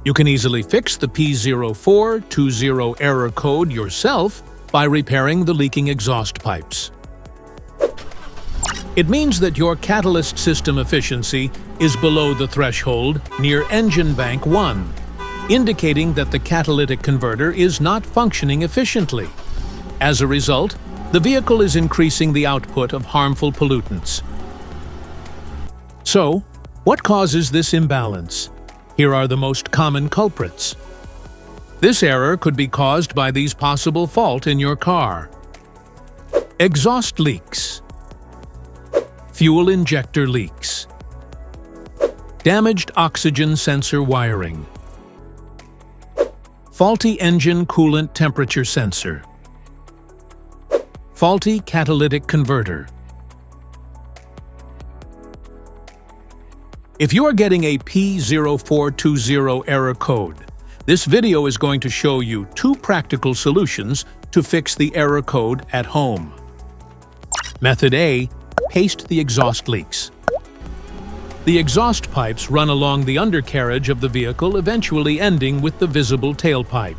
You can easily fix the P0420 error code yourself by repairing the leaking exhaust pipes. It means that your catalyst system efficiency is below the threshold near engine bank 1, indicating that the catalytic converter is not functioning efficiently. As a result, the vehicle is increasing the output of harmful pollutants. So, what causes this imbalance? Here are the most common culprits. This error could be caused by these possible faults in your car: exhaust leaks, fuel injector leaks, damaged oxygen sensor wiring, faulty engine coolant temperature sensor, faulty catalytic converter. If you are getting a P0420 error code, this video is going to show you 2 practical solutions to fix the error code at home. Method A. Paste the exhaust leaks. The exhaust pipes run along the undercarriage of the vehicle, eventually ending with the visible tailpipe.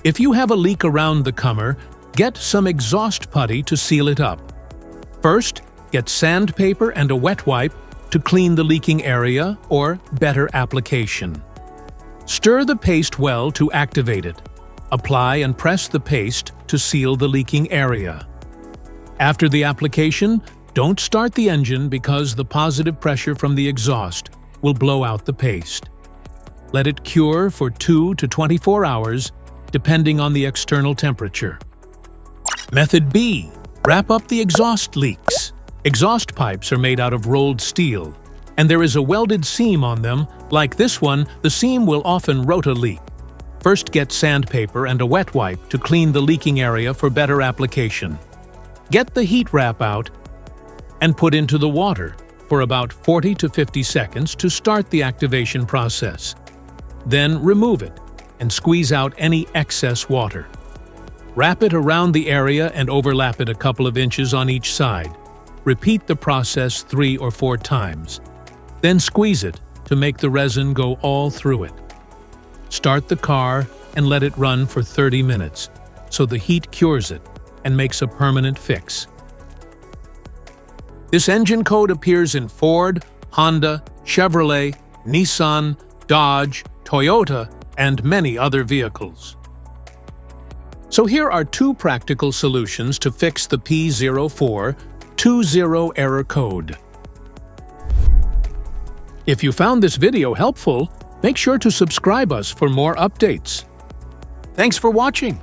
If you have a leak around the comer, get some exhaust putty to seal it up. First, get sandpaper and a wet wipe to clean the leaking area or better application. Stir the paste well to activate it. Apply and press the paste to seal the leaking area. After the application, don't start the engine because the positive pressure from the exhaust will blow out the paste. Let it cure for 2 to 24 hours, depending on the external temperature. Method B. Wrap up the exhaust leaks. Exhaust pipes are made out of rolled steel, and there is a welded seam on them. Like this one, the seam will often rot a leak. First, get sandpaper and a wet wipe to clean the leaking area for better application. Get the heat wrap out and put into the water for about 40 to 50 seconds to start the activation process. Then remove it and squeeze out any excess water. Wrap it around the area and overlap it a couple of inches on each side. Repeat the process 3 or 4 times. Then squeeze it to make the resin go all through it. Start the car and let it run for 30 minutes so the heat cures it and makes a permanent fix. This engine code appears in Ford, Honda, Chevrolet, Nissan, Dodge, Toyota, and many other vehicles. So here are 2 practical solutions to fix the P0420 error code. If you found this video helpful, make sure to subscribe us for more updates. Thanks for watching.